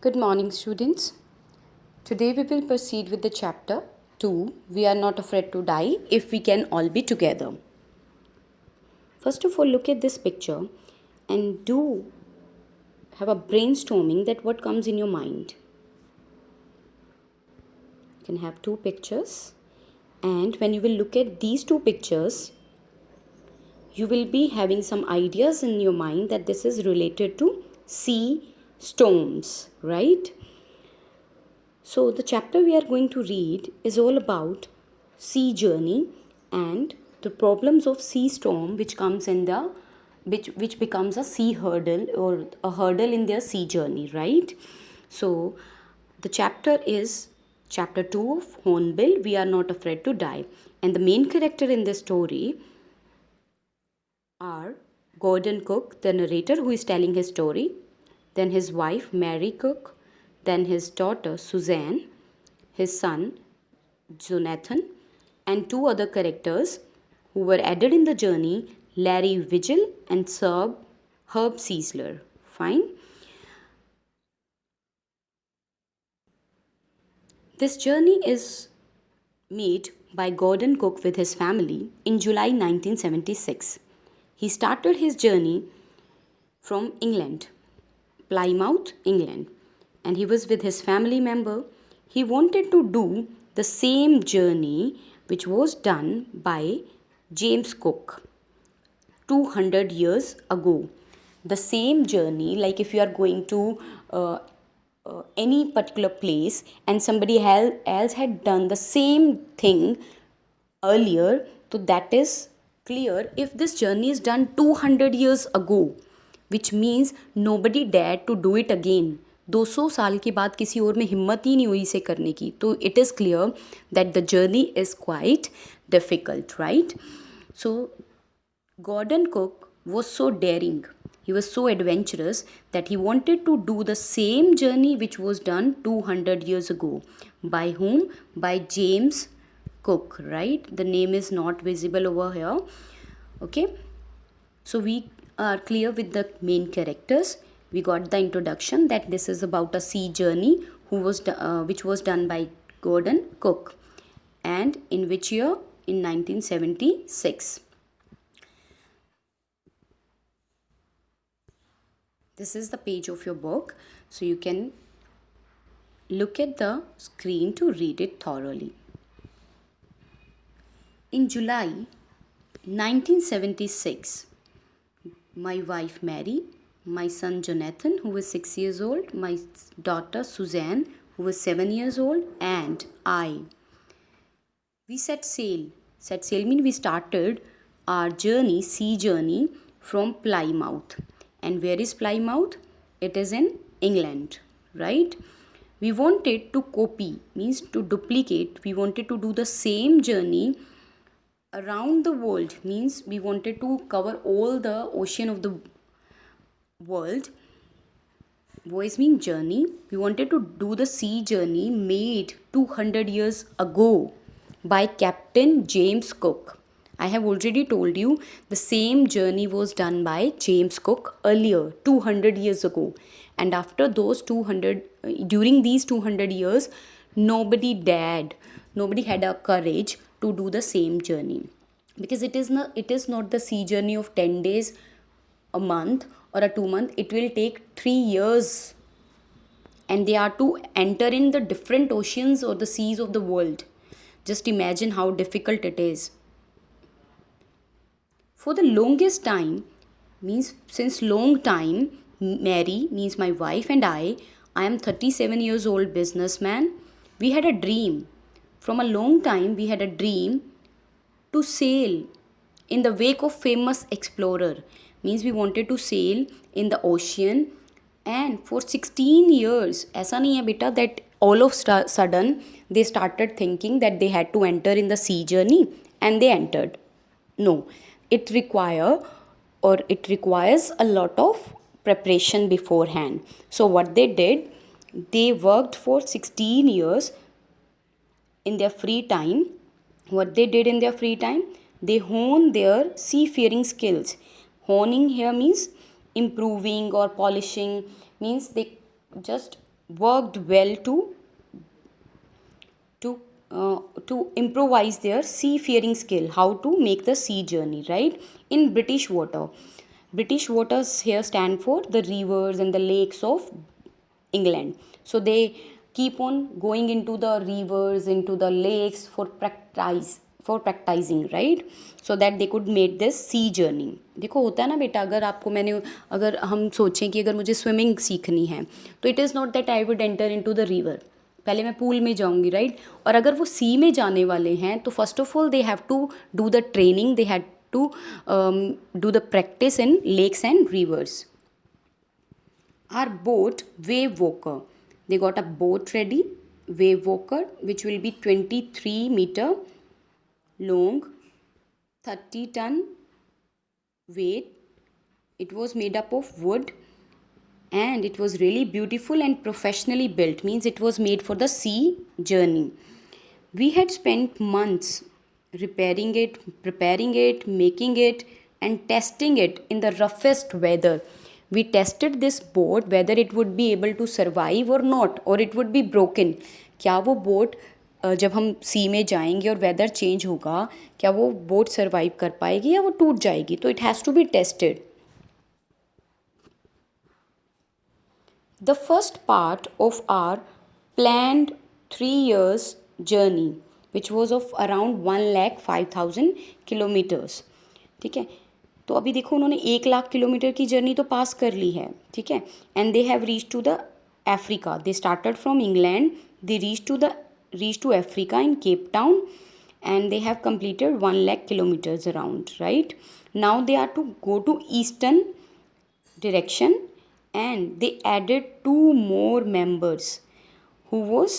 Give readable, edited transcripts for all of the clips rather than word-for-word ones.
Good morning, students. Today we will proceed with the chapter 2. We are not afraid to die if we can all be together. First of all, look at this picture and do have a brainstorming that what comes in your mind. You can have two pictures, and when you will look at these two pictures, you will be having some ideas in your mind that this is related to sea storms, right? So, the chapter we are going to read is all about sea journey and the problems of sea storm which comes in the which becomes a sea hurdle or a hurdle in their sea journey, right? So, the chapter is chapter 2 of Hornbill, We Are Not Afraid to Die. And the main character in this story are Gordon Cook, the narrator who is telling his story, then his wife Mary Cook, then his daughter Suzanne, his son Jonathan, and two other characters who were added in the journey, Larry Vigil and Sir Herb Cecil. Fine. This journey is made by Gordon Cook with his family in July 1976. He started his journey from England, Plymouth, England, and he was with his family member. He wanted to do the same journey which was done by James Cook 200 years ago. The same journey, like if you are going to any particular place and somebody else had done the same thing earlier, so that is clear. If this journey is done 200 years ago, which means nobody dared to do it again. 200 साल के बाद किसी और में हिम्मत ही नहीं हुई इसे करने की. तो it is clear that the journey is quite difficult, right? So Gordon Cook was so daring, he was so adventurous that he wanted to do the same journey which was done 200 years ago. By whom? By James Cook, right? The name is not visible over here. Okay, so we are clear with the main characters. We got the introduction that this is about a sea journey which was done by Gordon Cook, and in which year? In 1976. This is the page of your book, so you can look at the screen to read it thoroughly. In July 1976, my wife Mary, my son Jonathan, who was 6 years old, my daughter Suzanne, who was 7 years old, and I, we set sail. Set sail means we started our journey, sea journey, from Plymouth. And where is Plymouth? It is in England, right? We wanted to copy, means to duplicate. We wanted to do the same journey around the world, means we wanted to cover all the ocean of the world. Voice means journey. We wanted to do the sea journey made 200 years ago by Captain James Cook. I have already told you the same journey was done by James Cook earlier, 200 years ago. And after those 200, during these 200 years, nobody had a courage to do the same journey. Because it is not the sea journey of 10 days, a month, or a 2 month. It will take 3 years. And they are to enter in the different oceans or the seas of the world. Just imagine how difficult it is. For the longest time, means since long time, Mary, means my wife, and I am 37 years old businessman. We had a dream. From a long time, we had a dream to sail in the wake of famous explorer. Means we wanted to sail in the ocean. And for 16 years, ऐसा नहीं है बेटा that all of sudden they started thinking that they had to enter in the sea journey and they entered. No, it requires a lot of preparation beforehand. So what they did, they worked for 16 years in their free time. What they did in their free time, they honed their seafaring skills. Honing here means improving or polishing, means they just worked well to to improvise their seafaring skill, how to make the sea journey, right? In British waters here stand for the rivers and the lakes of England. So they keep on going into the rivers, into the lakes for practicing, right? So that they could make this sea journey. देखो होता है ना बेटा, अगर आपको मैंने अगर हम सोचें कि अगर मुझे स्विमिंग सीखनी है तो it is not that I would enter into the river, पहले मैं पूल में जाऊंगी, राइट? और अगर वो सी में जाने वाले हैं तो first of all they have to do the training, they had to do the practice in lakes and rivers. Our boat wave walker, they got a boat ready, wave walker, which will be 23-meter long, 30-ton weight. It was made up of wood and it was really beautiful and professionally built, means it was made for the sea journey. We had spent months repairing it, preparing it, making it, and testing it in the roughest weather. We tested this boat whether it would be able to survive or not, or it would be broken. क्या वो boat जब हम सी में जाएंगे और weather change होगा, क्या वो बोट सर्वाइव कर पाएगी या वो टूट जाएगी? तो it has to be tested. The first part of our planned 3 years journey, which was of around 1,05,000 kilometers. ठीक है, तो अभी देखो उन्होंने 1 लाख किलोमीटर की जर्नी तो पास कर ली है, ठीक है. And they have reach to the Africa. They started from England, they reach to Africa in Cape Town, and they have completed 1 lakh kilometers around, right? Now they are to go to eastern direction, and they added 2 more members, who was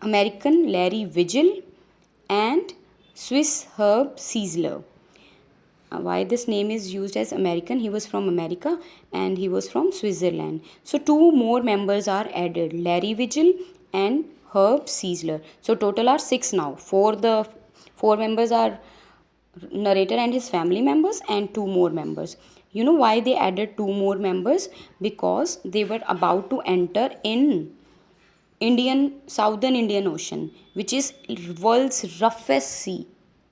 American Larry Vigil and Swiss Herb Siesler. Why this name is used as American? He was from America and he was from Switzerland. So 2 more members are added, Larry Vigil and Herb Siesler. So total are 6 now. Four members are narrator and his family members, and 2 more members. You know why they added 2 more members? Because they were about to enter in Southern Indian Ocean, which is world's roughest sea.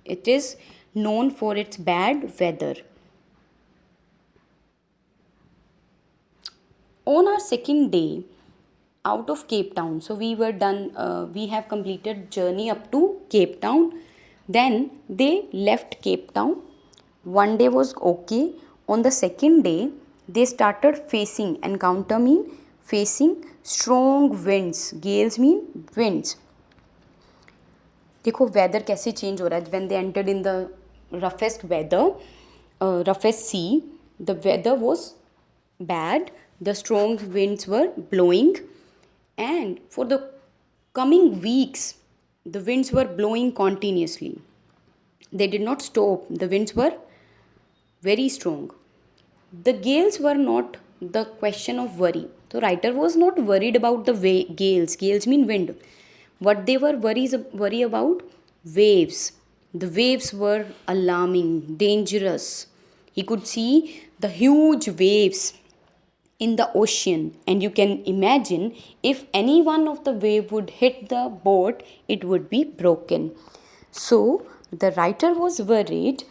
It is known for its bad weather. On our second day out of Cape Town, so we were done, we have completed journey up to Cape Town. Then they left Cape Town. One day was okay. On the second day, they started encounter mean facing strong winds. Gales mean winds. देखो weather कैसे change हो रहा है. When they entered in the roughest weather, roughest sea, the weather was bad, the strong winds were blowing, and for the coming weeks the winds were blowing continuously. They did not stop. The winds were very strong. The gales were not the question of worry. So writer was not worried about the gales. Gales mean wind. What they were worry about? Waves. The waves were alarming, dangerous. He could see the huge waves in the ocean, and you can imagine if any one of the wave would hit the boat, it would be broken. So the writer was worried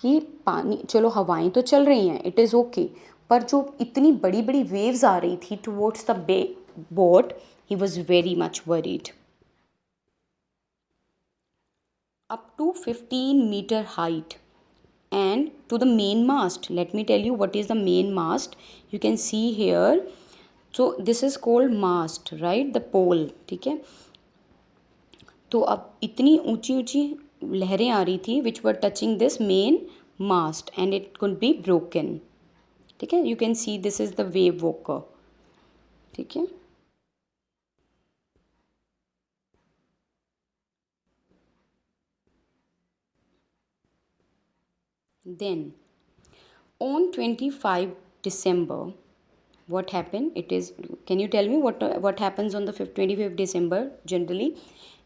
कि पानी, चलो हवाएं तो चल रही हैं, it is okay, पर जो इतनी बड़ी बड़ी वेव्स आ रही थी towards the boat, he was very much worried. Up to 15-meter height and to the main mast. Let me tell you what is the main mast. You can see here. So this is called mast, right? The pole. ठीक है, तो अब इतनी ऊंची ऊंची लहरें आ रही थी which were touching this main mast and it could be broken. ठीक है, you can see this is the wave walker. ठीक है, then on 25 December, what happened? It is, can you tell me what happens on the 25th December? Generally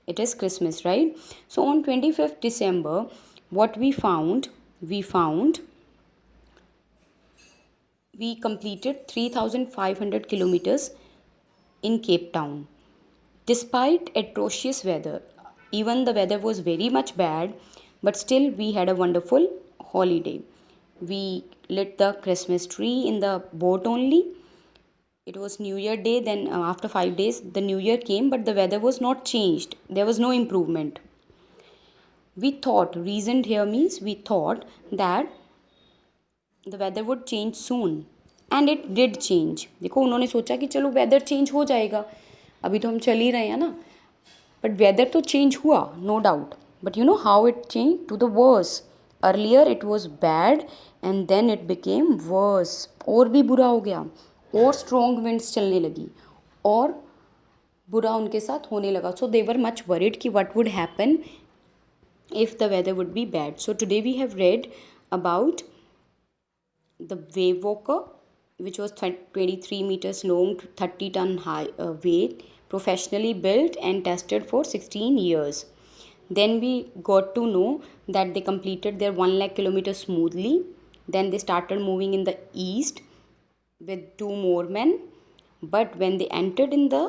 it is Christmas, right? So on 25th December, what we found, we completed 3,500 kilometers in Cape Town. Despite atrocious weather, even the weather was very much bad, but still we had a wonderful holiday. We lit the Christmas tree in the boat only. It was New Year day, then after 5 days, the New Year came, but the weather was not changed. There was no improvement. We thought, reasoned here means we thought that the weather would change soon, and it did change. देखो उन्होंने सोचा कि चलो weather change हो जाएगा, अभी तो हम चल ही रहे हैं ना, बट वेदर तो चेंज हुआ, no doubt, but you know how it change to the worse. Earlier it was bad and then it became worse, और भी बुरा हो गया, और स्ट्रॉन्ग विंड्स चलने लगी, और बुरा उनके साथ होने लगा. सो दे वर मच वरिड कि what would happen if the weather would be bad. So today we have read about the wave walker, which was 23 meters long, 30-ton high weight, professionally built and tested for 16 years. Then we got to know that they completed their 1 lakh kilometers smoothly. Then they started moving in the east with 2 more men. But when they entered in the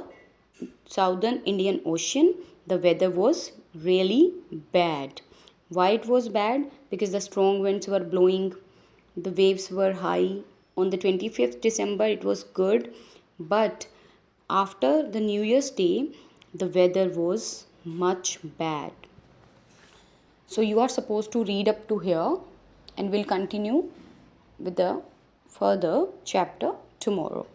southern Indian Ocean, the weather was really bad. Why it was bad? Because the strong winds were blowing, the waves were high. On the 25th December it was good, but after the New Year's Day the weather was much bad. So you are supposed to read up to here, and we'll continue with the further chapter tomorrow.